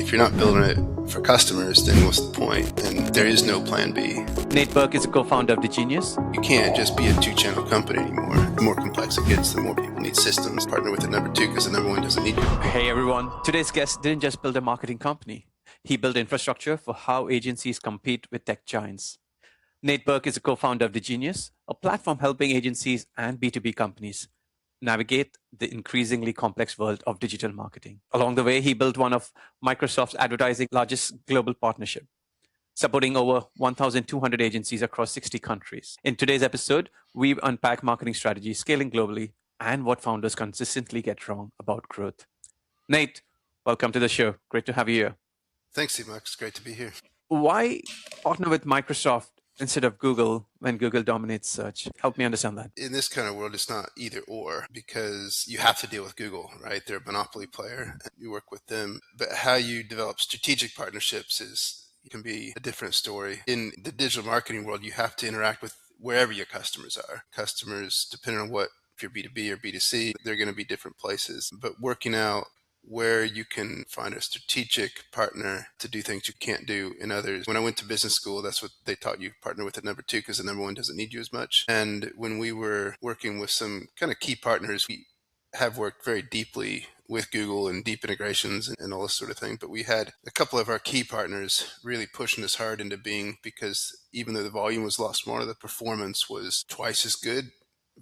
If you're not building it for customers, then what's the point? And there is no plan B. Nate Burke is a co-founder of Digenius. You can't just be a two-channel company anymore. The more complex it gets, the more people need systems. Partner with the number two because the number one doesn't need you. Hey everyone, today's guest didn't just build a marketing company. He built infrastructure for how agencies compete with tech giants. Nate Burke is a co-founder of Digenius, a platform helping agencies and B2B companies navigate the increasingly complex world of digital marketing. Along the way, he built one of Microsoft's advertising largest global partnership, supporting over 1,200 agencies across 60 countries. In today's episode, we unpack marketing strategy, scaling globally, and what founders consistently get wrong about growth. Nate, welcome to the show. Great to have you here. Thanks, Seemax. It's great to be here. Why partner with Microsoft instead of Google when Google dominates search? Help me understand that. In this kind of world, it's not either or because you have to deal with Google, right? They're a monopoly player. You work with them. But how you develop strategic partnerships can be a different story. In the digital marketing world, you have to interact with wherever your customers are. Customers, depending on if you're B2B or B2C, they're going to be different places. But working out where you can find a strategic partner to do things you can't do in others. When I went to business school, that's what they taught you, partner with the number two because the number one doesn't need you as much. And when we were working with some kind of key partners, we have worked very deeply with Google and deep integrations and all this sort of thing. But we had a couple of our key partners really pushing us hard into being, because even though the volume was a lot smaller, the performance was twice as good.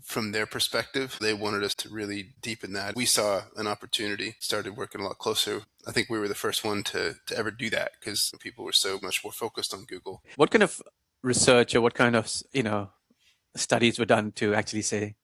From their perspective, they wanted us to really deepen that. We saw an opportunity, started working a lot closer. I think we were the first one to ever do that because people were so much more focused on Google. What kind of research or what kind of studies were done to actually say,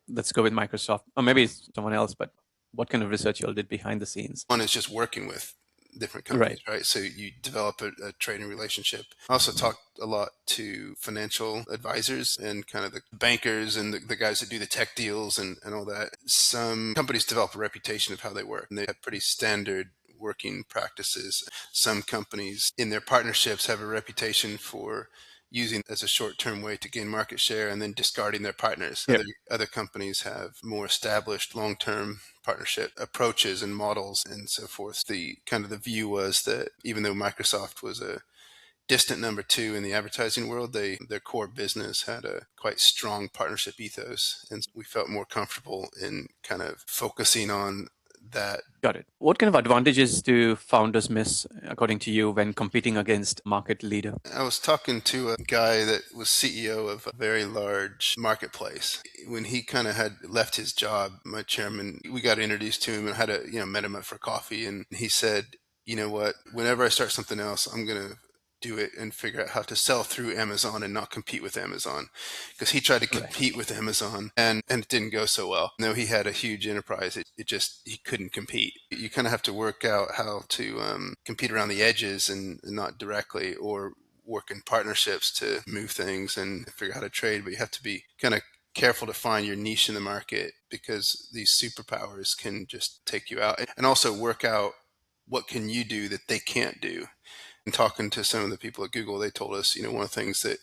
let's go with Microsoft, or maybe it's someone else, but what kind of research you all did behind the scenes? One is just working with different companies, right? So you develop a trading relationship. I also talked a lot to financial advisors and kind of the bankers and the guys that do the tech deals and all that. Some companies develop a reputation of how they work, and they have pretty standard working practices. Some companies in their partnerships have a reputation for using as a short-term way to gain market share and then discarding their partners. Yep. Other companies have more established long-term partnership approaches and models and so forth. The view was that even though Microsoft was a distant number two in the advertising world, their core business had a quite strong partnership ethos. And we felt more comfortable in kind of focusing on that. Got it. What kind of advantages do founders miss, according to you, when competing against market leader? I was talking to a guy that was CEO of a very large marketplace. When he kind of had left his job, my chairman, we got introduced to him and met him up for coffee. And he said, you know what, whenever I start something else, I'm going to do it and figure out how to sell through Amazon and not compete with Amazon, because he tried to compete with Amazon and it didn't go so well. No, he had a huge enterprise. He couldn't compete. You kind of have to work out how to compete around the edges and not directly, or work in partnerships to move things and figure out how to trade. But you have to be kind of careful to find your niche in the market, because these superpowers can just take you out, and also work out what can you do that they can't do. And talking to some of the people at Google, they told us, one of the things that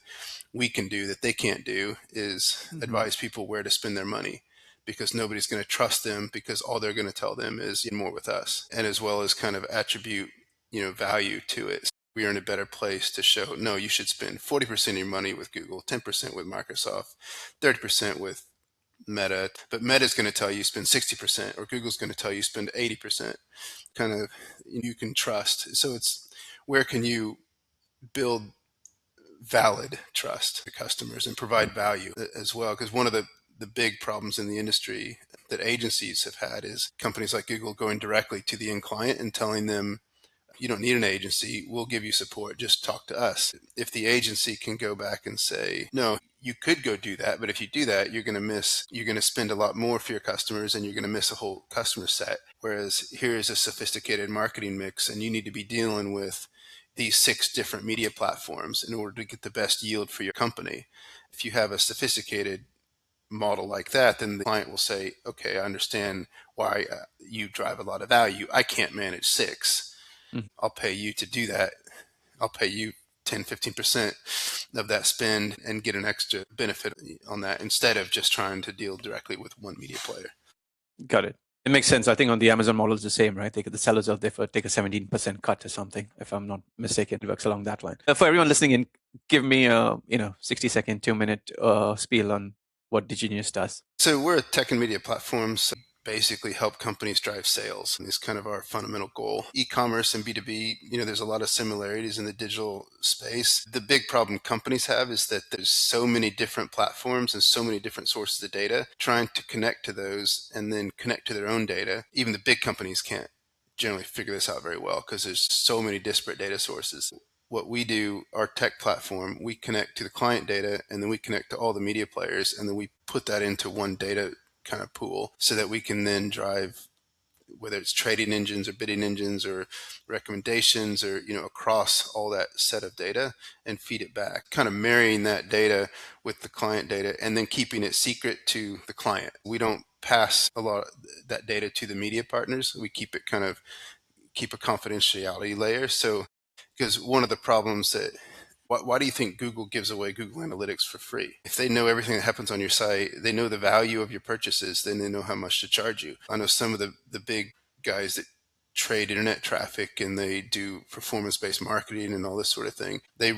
we can do that they can't do is advise people where to spend their money, because nobody's going to trust them, because all they're going to tell them is more with us, and as well as kind of attribute, value to it. We are in a better place to show, no, you should spend 40% of your money with Google, 10% with Microsoft, 30% with Meta, but Meta's going to tell you spend 60%, or Google's going to tell you spend 80%. Kind of, you can trust. So it's, where can you build valid trust to customers and provide value as well? Because one of the big problems in the industry that agencies have had is companies like Google going directly to the end client and telling them, you don't need an agency, we'll give you support, just talk to us. If the agency can go back and say, no, you could go do that, but if you do that, you're going to spend a lot more for your customers and you're going to miss a whole customer set. Whereas here's a sophisticated marketing mix, and you need to be dealing with these 6 different media platforms in order to get the best yield for your company. If you have a sophisticated model like that, then the client will say, okay, I understand why you drive a lot of value. I can't manage 6. I'll pay you to do that. I'll pay you 10, 15% of that spend and get an extra benefit on that, instead of just trying to deal directly with one media player. Got it. It makes sense. I think on the Amazon model is the same, right? The sellers of there take a 17% cut or something, if I'm not mistaken. It works along that line. For everyone listening in, give me a 60-second, 2-minute spiel on what Digenius does. So we're a tech and media platform. So basically help companies drive sales. And it's kind of our fundamental goal. E-commerce and B2B, there's a lot of similarities in the digital space. The big problem companies have is that there's so many different platforms and so many different sources of data. Trying to connect to those and then connect to their own data, even the big companies can't generally figure this out very well because there's so many disparate data sources. What we do, our tech platform, we connect to the client data and then we connect to all the media players and then we put that into one data kind of pool so that we can then drive, whether it's trading engines or bidding engines or recommendations or across all that set of data and feed it back, kind of marrying that data with the client data and then keeping it secret to the client. We don't pass a lot of that data to the media partners. We keep a confidentiality layer. So because one of the problems that why do you think Google gives away Google Analytics for free? If they know everything that happens on your site, they know the value of your purchases, then they know how much to charge you. I know some of the big guys that trade internet traffic and they do performance-based marketing and all this sort of thing. They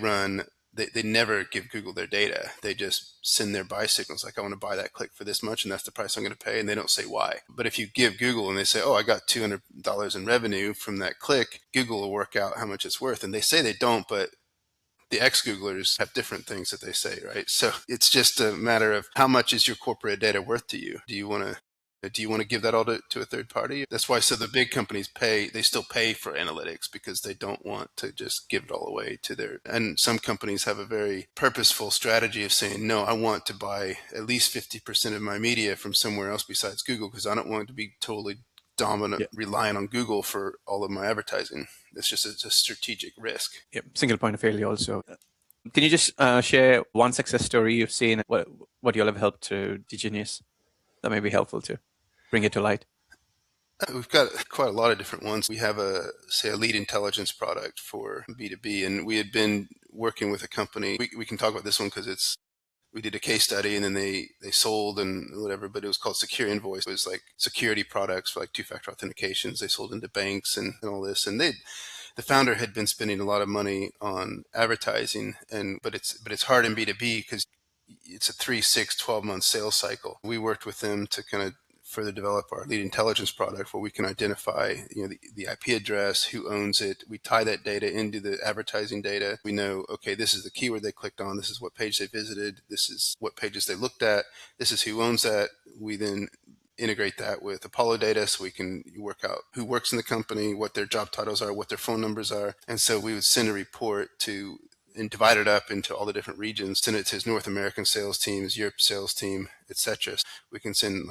never give Google their data. They just send their buy signals like, I want to buy that click for this much and that's the price I'm going to pay. And they don't say why. But if you give Google and they say, oh, I got $200 in revenue from that click, Google will work out how much it's worth. And they say they don't, but the ex-Googlers have different things that they say, right? So it's just a matter of how much is your corporate data worth to you? Do you want to give that all to a third party? That's why the big companies they still pay for analytics because they don't want to just give it all away and some companies have a very purposeful strategy of saying, no, I want to buy at least 50% of my media from somewhere else besides Google because I don't want to be totally dominant, relying on Google for all of my advertising. It's a strategic risk. Yep. Single point of failure also. Can you just share one success story you've seen, what you'll have helped to Digenius that may be helpful to bring it to light? We've got quite a lot of different ones. We have a lead intelligence product for B2B, and we had been working with a company. We can talk about this one because we did a case study and then they sold and whatever, but it was called Secure Invoice. It was like security products for like two-factor authentications. They sold into banks and all this. And the founder had been spending a lot of money on advertising but it's hard in B2B because it's a 3, 6, 12-month sales cycle. We worked with them to kind of further develop our lead intelligence product where we can identify the IP address, who owns it. We tie that data into the advertising data. We know, okay, this is the keyword they clicked on, this is what page they visited, this is what pages they looked at, this is who owns that. We then integrate that with Apollo data so we can work out who works in the company, what their job titles are, what their phone numbers are. And so we would send a report and divide it up into all the different regions, send it to his North American sales team, his Europe sales team, etc. We can send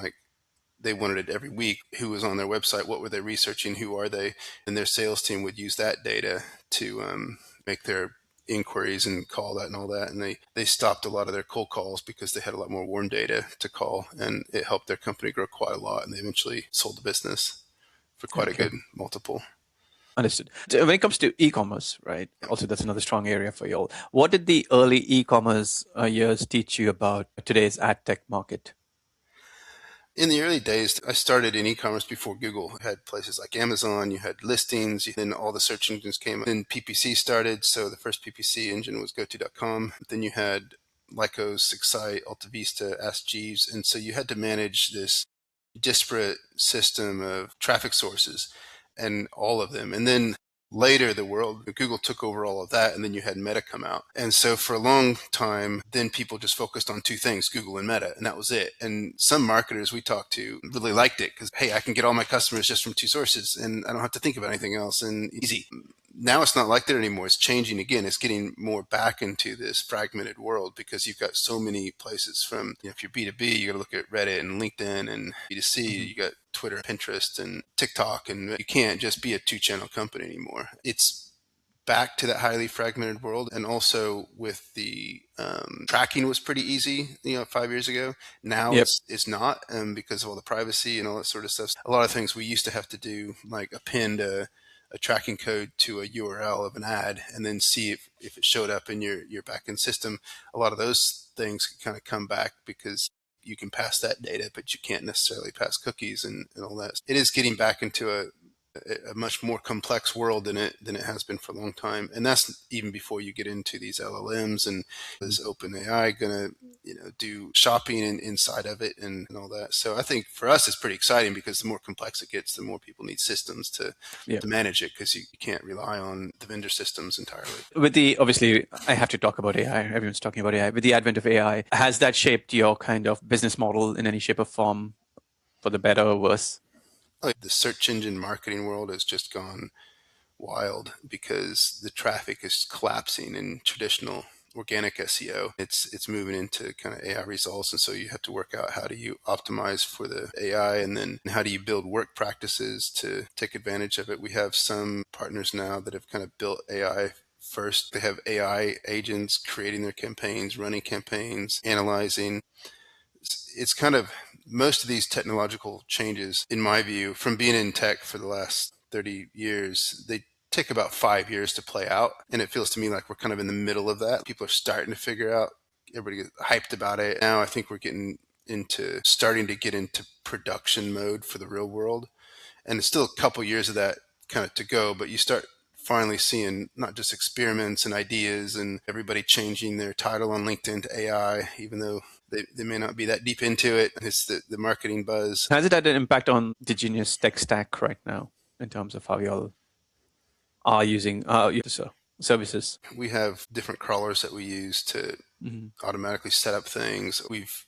they wanted it every week, who was on their website, what were they researching, who are they, and their sales team would use that data to make their inquiries and call that and all that. And they stopped a lot of their cold calls because they had a lot more warm data to call, and it helped their company grow quite a lot. And they eventually sold the business for quite a good multiple. Understood. When it comes to e-commerce, right? Also, that's another strong area for you all. What did the early e-commerce years teach you about today's ad tech market? In the early days, I started in e-commerce before Google. You had places like Amazon, you had listings, then all the search engines came. Then PPC started. So the first PPC engine was GoTo.com. Then you had Lycos, Excite, AltaVista, Ask Jeeves. And so you had to manage this disparate system of traffic sources and all of them. And then later Google took over all of that, and then you had Meta come out. And so for a long time, then people just focused on two things, Google and Meta, and that was it. And some marketers we talked to really liked it because, hey, I can get all my customers just from two sources and I don't have to think about anything else, and easy. Now it's not like that anymore. It's changing again. It's getting more back into this fragmented world because you've got so many places from, if you're B2B, you got to look at Reddit and LinkedIn, and B2C, you got Twitter, Pinterest, and TikTok, and you can't just be a two-channel company anymore. It's back to that highly fragmented world. And also with the tracking was pretty easy, 5 years ago. Now it's not because of all the privacy and all that sort of stuff. A lot of things we used to have to do, like append a tracking code to a URL of an ad and then see if it showed up in your backend system. A lot of those things kind of come back because You can pass that data, but you can't necessarily pass cookies and all that. It is getting back into a much more complex world than it has been for a long time, and that's even before you get into these LLMs and is OpenAI going to do shopping inside of it and all that. So I think for us it's pretty exciting because the more complex it gets, the more people need systems Yeah. to manage it, because you can't rely on the vendor systems entirely. With the obviously, I have to talk about AI. Everyone's talking about AI. With the advent of AI, has that shaped your kind of business model in any shape or form, for the better or worse? Like the search engine marketing world has just gone wild because the traffic is collapsing in traditional organic SEO. It's moving into kind of AI results, and so you have to work out how do you optimize for the AI, and then how do you build work practices to take advantage of it. We have some partners now that have kind of built AI first. They have AI agents creating their campaigns, running campaigns, analyzing. It's kind of most of these technological changes, in my view, from being in tech for the last 30 years, they take about 5 years to play out. And it feels to me like we're kind of in the middle of that. People are starting to figure out, everybody gets hyped about it. Now I think we're starting to get into production mode for the real world. And it's still a couple years of that kind of to go, but you start finally seeing not just experiments and ideas and everybody changing their title on LinkedIn to AI, even though they may not be that deep into it. It's the marketing buzz. Has it had an impact on Digenius tech stack right now in terms of how y'all are using services? We have different crawlers that we use to Mhm. automatically set up things. We've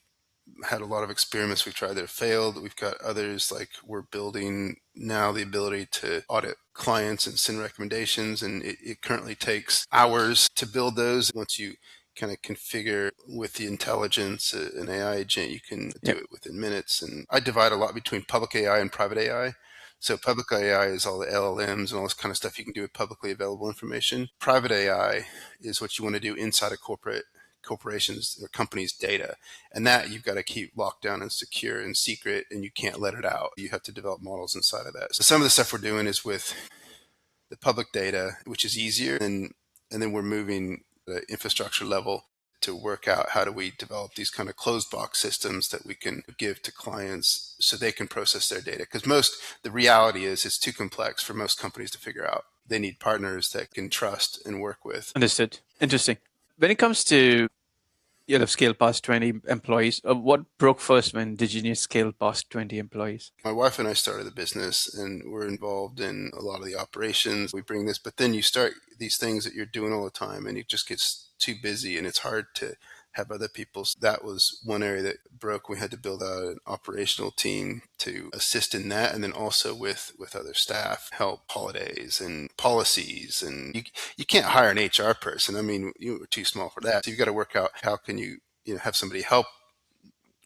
had a lot of experiments we've tried that have failed. We've got others, like we're building now the ability to audit clients and send recommendations, and it currently takes hours to build those. Once you kind of configure with the intelligence, an AI agent, you can do Yep. it within minutes. And I divide a lot between public AI and private AI. So public AI is all the LLMs and all this kind of stuff you can do with publicly available information. Private AI is what you want to do inside a corporations or companies' data. And that you've got to keep locked down and secure and secret, and you can't let it out. You have to develop models inside of that. So some of the stuff we're doing is with the public data, which is easier. And then we're moving the infrastructure level to work out how do we develop these kind of closed box systems that we can give to clients so they can process their data. Because the reality is it's too complex for most companies to figure out. They need partners that can trust and work with. Understood. Interesting. When it comes to scale past 20 employees, what broke first when Digenius scaled past 20 employees? My wife and I started the business, and we're involved in a lot of the operations. We bring this, but then you start these things that you're doing all the time, and it just gets too busy, and it's hard to have other people. So that was one area that broke. We had to build out an operational team to assist in that, and then also with other staff, help holidays and policies. And you can't hire an HR person. I mean, you were too small for that. So you've got to work out how can you have somebody help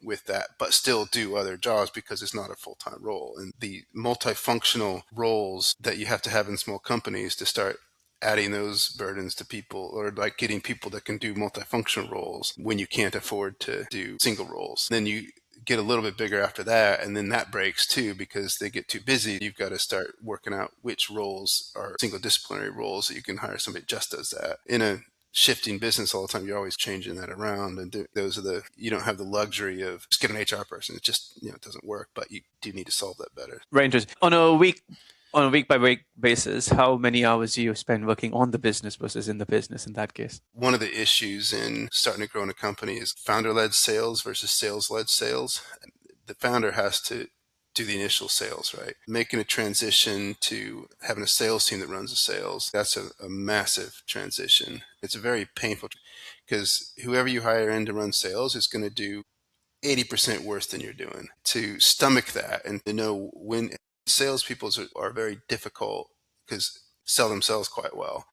with that, but still do other jobs because it's not a full-time role. And the multifunctional roles that you have to have in small companies to start adding those burdens to people, or like getting people that can do multifunctional roles when you can't afford to do single roles. Then you get a little bit bigger after that, and then that breaks too because they get too busy. You've got to start working out which roles are single disciplinary roles that you can hire somebody that just does that. In a shifting business all the time, you're always changing that around, and you don't have the luxury of just get an HR person. It just it doesn't work, but you do need to solve that better. Very interesting. On a week by week basis, how many hours do you spend working on the business versus in the business in that case? One of the issues in starting to grow in a company is founder-led sales versus sales-led sales. The founder has to do the initial sales, right? Making a transition to having a sales team that runs the sales, that's a massive transition. It's a very painful, because whoever you hire in to run sales is going to do 80% worse than you're doing. To stomach that and to know when salespeople are very difficult because sell themselves quite well.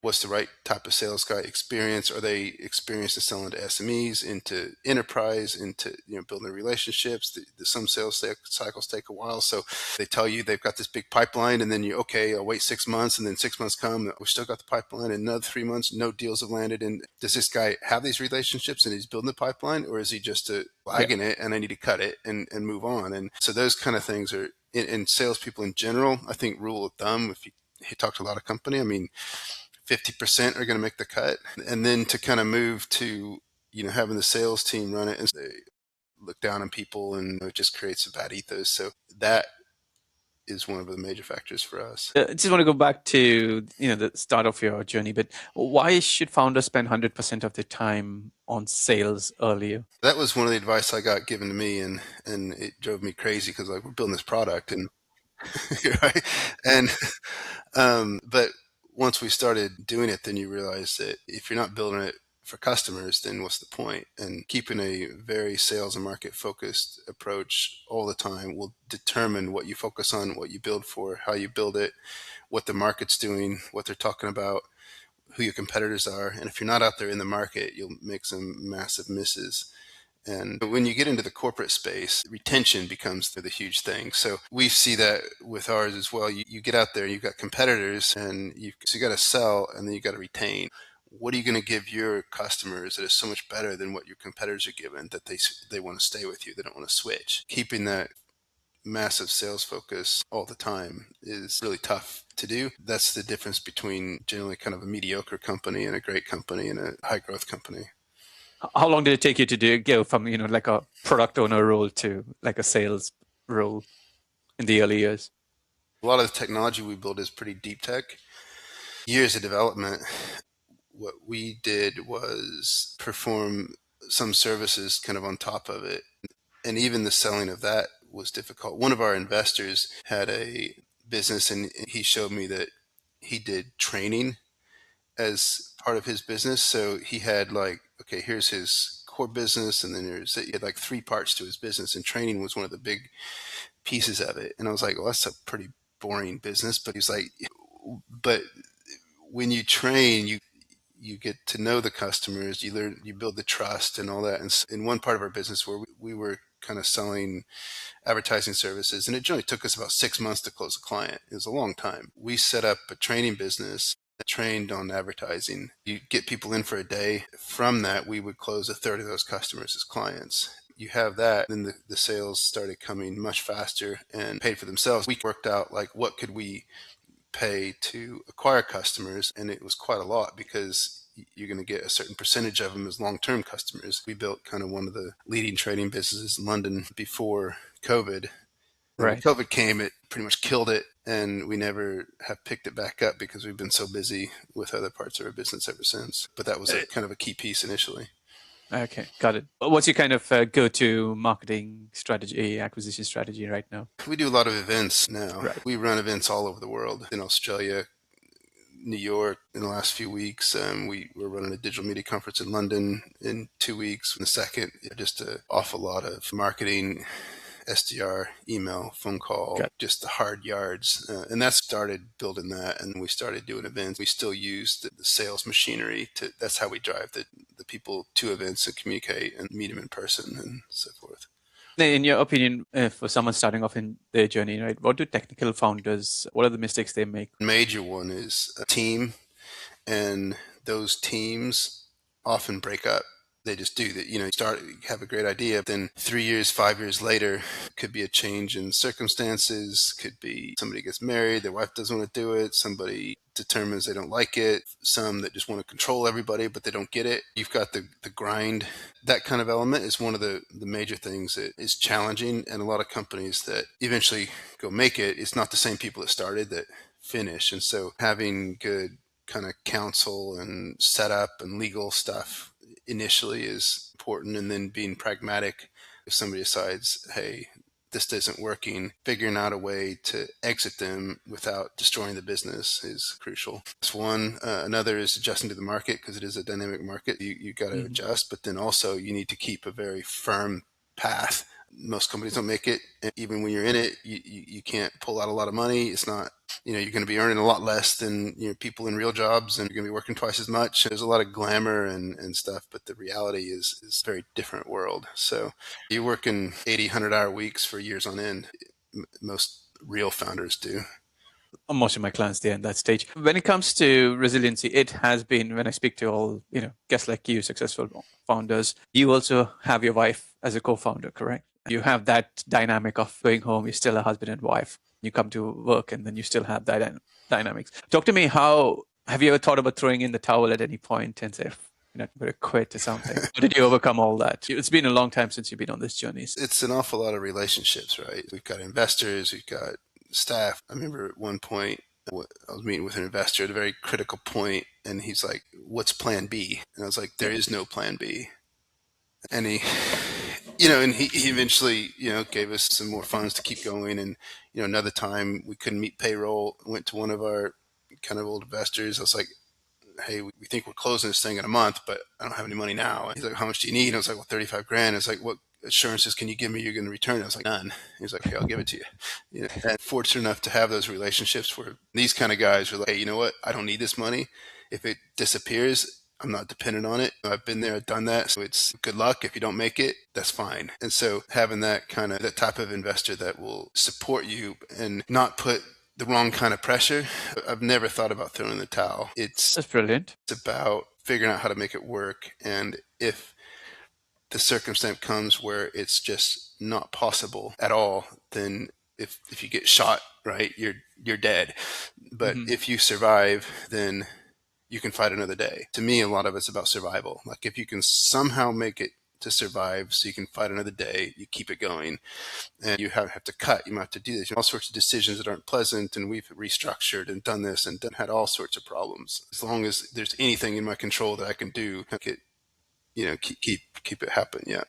What's the right type of sales guy experience? Are they experienced in selling to SMEs, into enterprise, into building relationships? Some sales cycles take a while, so they tell you they've got this big pipeline, and then I'll wait 6 months, and then 6 months come, we still got the pipeline, and another 3 months, no deals have landed. And does this guy have these relationships and he's building the pipeline, or is he just Yeah. lagging it and I need to cut it and move on? And so those kind of things are in salespeople in general. I think rule of thumb, if you talk to a lot of company, I mean, 50% are going to make the cut. And then to kind of move to having the sales team run it, and look down on people, and it just creates a bad ethos. So that is one of the major factors for us. I just want to go back to the start of your journey, but why should founders spend 100% of their time on sales earlier? That was one of the advice I got given to me, and it drove me crazy because like we're building this product and right, and but once we started doing it, then you realize that if you're not building it for customers, then what's the point? And keeping a very sales and market focused approach all the time will determine what you focus on, what you build for, how you build it, what the market's doing, what they're talking about, who your competitors are. And if you're not out there in the market, you'll make some massive misses. And when you get into the corporate space, retention becomes the huge thing. So we see that with ours as well. You get out there, you've got competitors, and so you got to sell, and then you got to retain. What are you going to give your customers that is so much better than what your competitors are given that they want to stay with you? They don't want to switch. Keeping that massive sales focus all the time is really tough to do. That's the difference between generally kind of a mediocre company and a great company and a high growth company. How long did it take you to go from like a product owner role to like a sales role in the early years? A lot of the technology we build is pretty deep tech. Years of development. What we did was perform some services kind of on top of it. And even the selling of that was difficult. One of our investors had a business, and he showed me that he did training as part of his business. So he had like, okay, here's his core business, and then he had like three parts to his business, and training was one of the big pieces of it. And I was like, well, that's a pretty boring business. But he's like, but when you train, you get to know the customers, you learn, you build the trust and all that. And in one part of our business where we were kind of selling advertising services, and it generally took us about 6 months to close a client. It was a long time. We set up a training business that trained on advertising. You get people in for a day. From that, we would close a third of those customers as clients. You have that, then the sales started coming much faster and paid for themselves. We worked out like what could we pay to acquire customers, and it was quite a lot because you're going to get a certain percentage of them as long-term customers. We built kind of one of the leading trading businesses in London before COVID. And when Right. COVID came, it pretty much killed it, and we never have picked it back up because we've been so busy with other parts of our business ever since. But that was a kind of a key piece initially. Okay, got it. What's your kind of go-to marketing strategy, acquisition strategy right now? We do a lot of events now. Right. We run events all over the world, in Australia, New York in the last few weeks. We're running a digital media conference in London in 2 weeks. In the second, just an awful lot of marketing, SDR, email, phone call, just the hard yards. And that started building that. And we started doing events. We still use the sales machinery that's how we drive the people to events and communicate and meet them in person and so forth. In your opinion, for someone starting off in their journey, right, what do technical founders, what are the mistakes they make? Major one is a team, and those teams often break up. They just do that. You have a great idea. Then 3 years, 5 years later, could be a change in circumstances. Could be somebody gets married, their wife doesn't want to do it. Somebody determines they don't like it. Some that just want to control everybody, but they don't get it. You've got the grind. That kind of element is one of the major things that is challenging. And a lot of companies that eventually go make it, it's not the same people that started that finish. And so having good kind of counsel and setup and legal stuff initially is important, and then being pragmatic. If somebody decides, hey, this isn't working, figuring out a way to exit them without destroying the business is crucial. That's one. Another is adjusting to the market, because it is a dynamic market. You got to adjust, but then also you need to keep a very firm path. Most companies don't make it. And even when you're in it, you can't pull out a lot of money. It's not, you're going to be earning a lot less than people in real jobs, and you're going to be working twice as much. There's a lot of glamour and stuff, but the reality is a very different world. So you're working 80, 100-hour weeks for years on end. Most real founders do. Most of my clients, they're in that stage. When it comes to resiliency, it has been, when I speak to all, guests like you, successful founders, you also have your wife as a co-founder, correct? You have that dynamic of going home, you're still a husband and wife. You come to work and then you still have that dynamics. Talk to me, how have you ever thought about throwing in the towel at any point and say, You're not going to quit or something. How did you overcome all that? It's been a long time since you've been on this journey. It's an awful lot of relationships, right? We've got investors, we've got staff. I remember at one point, I was meeting with an investor at a very critical point, and he's like, "What's Plan B?" And I was like, "There Yep. is no Plan B." And he eventually, gave us some more funds to keep going. And another time we couldn't meet payroll. Went to one of our kind of old investors. I was like, "Hey, we think we're closing this thing in a month, but I don't have any money now." And he's like, "How much do you need?" And I was like, "Well, 35 grand." I was like, "What assurances can you give me you're going to return it?" I was like, "None." He's like, "Okay, I'll give it to you." And fortunate enough to have those relationships where these kind of guys are like, "Hey, you know what? I don't need this money. If it disappears, I'm not dependent on it. I've been there, I've done that. So it's good luck. If you don't make it, that's fine." And so having that type of investor that will support you and not put the wrong kind of pressure. I've never thought about throwing in the towel. It's That's brilliant. about figuring out how to make it work. And if the circumstance comes where it's just not possible at all, then if you get shot, right, you're dead. But Hmm. if you survive, then you can fight another day. To me, a lot of it's about survival. Like if you can somehow make it to survive so you can fight another day, you keep it going. And you have to cut, you might have to do this, all sorts of decisions that aren't pleasant. And we've restructured and done this and had all sorts of problems. As long as there's anything in my control that I can do, make it, keep it happen. Yeah.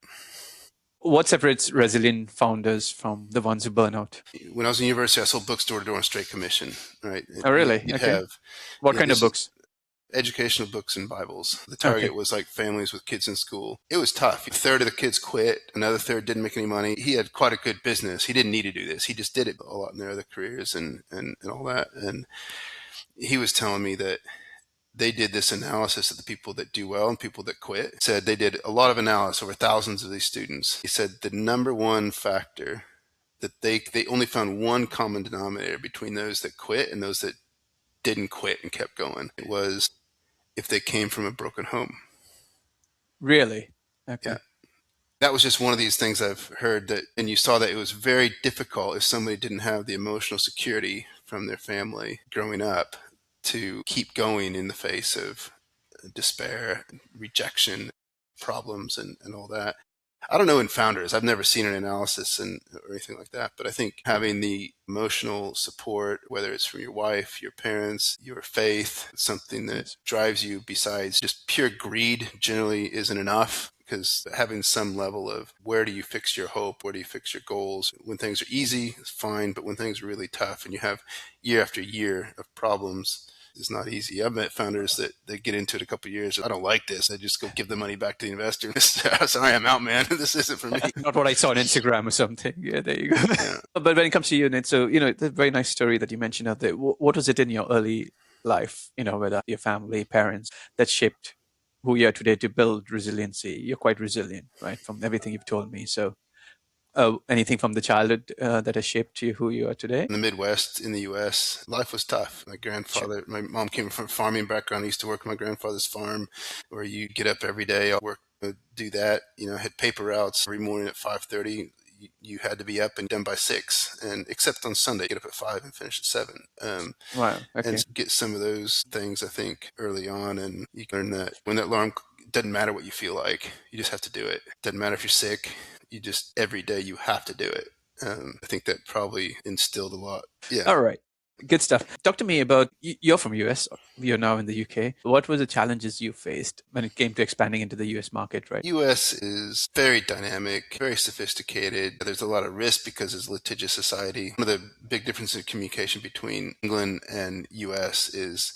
What separates resilient founders from the ones who burn out? When I was in university, I sold books door to door on straight commission, right? Oh, really? You'd Okay. have, What kind of this is books? educational books and Bibles. The Okay. target was like families with kids in school. It was tough. A third of the kids quit. Another third didn't make any money. He had quite a good business. He didn't need to do this. He just did it a lot in their other careers and all that. And he was telling me that they did this analysis of the people that do well and people that quit. Said they did a lot of analysis over thousands of these students. He said the number one factor that they only found one common denominator between those that quit and those that didn't quit and kept going. It was if they came from a broken home. Really? Yeah. Okay. That was just one of these things I've heard that, and you saw that it was very difficult if somebody didn't have the emotional security from their family growing up to keep going in the face of despair, rejection, problems, and all that. I don't know in founders. I've never seen an analysis or anything like that, but I think having the emotional support, whether it's from your wife, your parents, your faith, something that Yes. drives you besides just pure greed generally isn't enough. Because having some level of where do you fix your hope, where do you fix your goals? When things are easy, it's fine, but when things are really tough and you have year after year of problems, it's not easy. I've met founders that they get into it a couple of years. I don't like this. I just go give the money back to the investor. Sorry, I'm out, man. This isn't for me. Not what I saw on Instagram or something. Yeah, there you go. Yeah. But when it comes to you, Nate, so, the very nice story that you mentioned out there, what was it in your early life, with your family, parents, that shaped who you are today to build resiliency? You're quite resilient, right? From everything you've told me. So, anything from the childhood that has shaped you who you are today? In the Midwest in the U.S., life was tough. Sure. My mom came from a farming background. I used to work on my grandfather's farm where you get up every day, I'll work, do that. I had paper routes every morning at 5:30. You had to be up and done by 6, and except on Sunday, get up at 5 and finish at 7. Wow. And Okay. get some of those things, I think, early on. And you can learn that when that alarm, doesn't matter what you feel like, you just have to do it. Doesn't matter if you're sick, you just, every day you have to do it. I think that probably instilled a lot. Yeah. All right. Good stuff. Talk to me about you're from US. You're now in the UK. What were the challenges you faced when it came to expanding into the US market, right? US is very dynamic, very sophisticated. There's a lot of risk because it's a litigious society. One of the big differences in communication between England and US is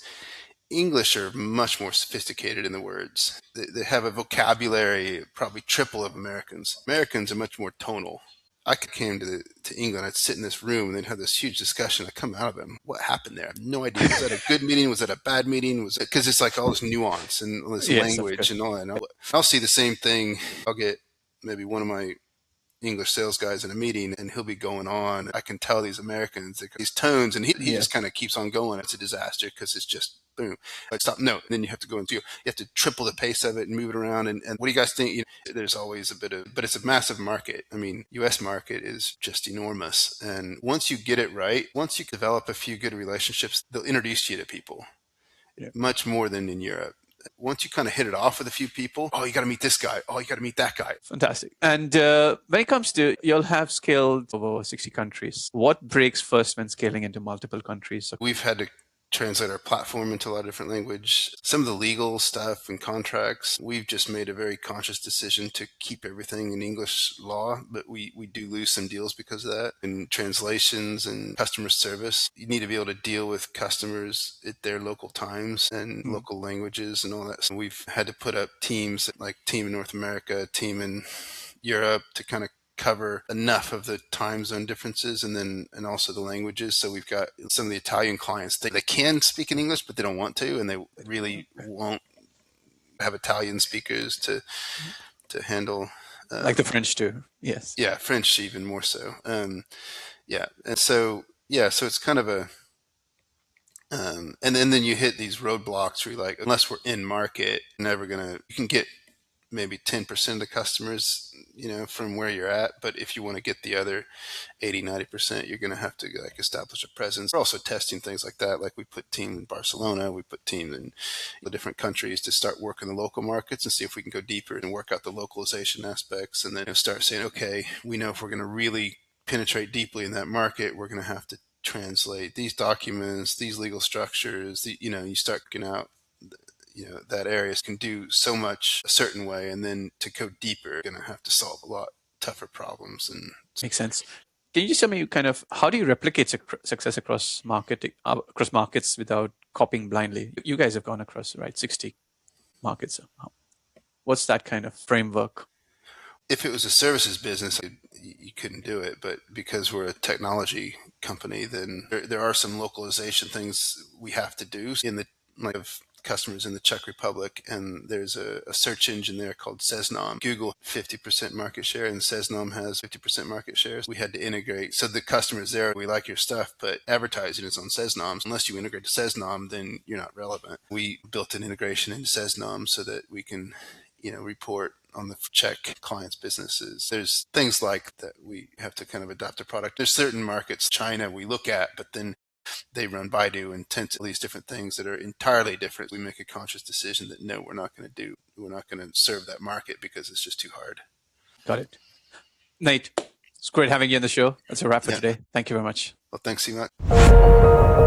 English are much more sophisticated in the words. They have a vocabulary probably triple of Americans. Americans are much more tonal. I came to England, I'd sit in this room and they'd have this huge discussion. I come out of it, what happened there? I have no idea. Was that a good meeting? Was that a bad meeting? Was it because it's like all this nuance and all this Yes, of language course. and all that. And I'll see the same thing. I'll get maybe one of my English sales guys in a meeting and he'll be going on. I can tell these Americans, these tones, and he Yeah. just kind of keeps on going. It's a disaster because it's just boom. Like stop. No. And then you have to go into, you have to triple the pace of it and move it around. And what do you guys think? There's always a bit of, but it's a massive market. I mean, US market is just enormous. And once you get it right, once you develop a few good relationships, they'll introduce you to people Yeah. much more than in Europe. once you kind of hit it off with a few people, oh, you got to meet this guy. Oh, you got to meet that guy. Fantastic. And when it comes to, you'll have scaled over 60 countries. What breaks first when scaling into multiple countries? We've had to translate our platform into a lot of different language. Some of the legal stuff and contracts, we've just made a very conscious decision to keep everything in English law, but we do lose some deals because of that. And translations and customer service, you need to be able to deal with customers at their local times and local languages and all that. So we've had to put up teams, like team in North America, team in Europe, to kind of cover enough of the time zone differences and also the languages. So we've got some of the Italian clients, they can speak in English, but they don't want to, and they really won't have Italian speakers to handle. Like the French too. Yes. Yeah, French even more so. Yeah, and so it's kind of a and then you hit these roadblocks where you're like, unless we're in market, never gonna. You can get maybe 10% of the customers, from where you're at. But if you want to get the other 80-90%, you're going to have to like establish a presence. We're also testing things like that. Like we put team in Barcelona, we put team in the different countries to start working the local markets and see if we can go deeper and work out the localization aspects. And then start saying, okay, we know if we're going to really penetrate deeply in that market, we're going to have to translate these documents, these legal structures, you start getting out that areas can do so much a certain way, and then to go deeper, you're going to have to solve a lot tougher problems. And makes sense. Can you just tell me kind of how do you replicate success across markets without copying blindly? You guys have gone across, right, 60 markets. What's that kind of framework? If it was a services business, you couldn't do it. But because we're a technology company, then there are some localization things we have to do in the of customers in the Czech Republic, and there's a search engine there called Seznam. Google 50% market share, and Seznam has 50% market shares. We had to integrate. So the customers there, we like your stuff, but advertising is on Seznam. Unless you integrate to Seznam, then you're not relevant. We built an integration into Seznam so that we can report on the Czech clients' businesses. There's things like that we have to kind of adopt a product. There's certain markets, China, we look at, but then they run Baidu and Tencent, all these different things that are entirely different. We make a conscious decision that no, we're not going to serve that market because it's just too hard. Got it. Nate, it's great having you on the show. That's a wrap for today. Thank you very much. Well, thanks so much.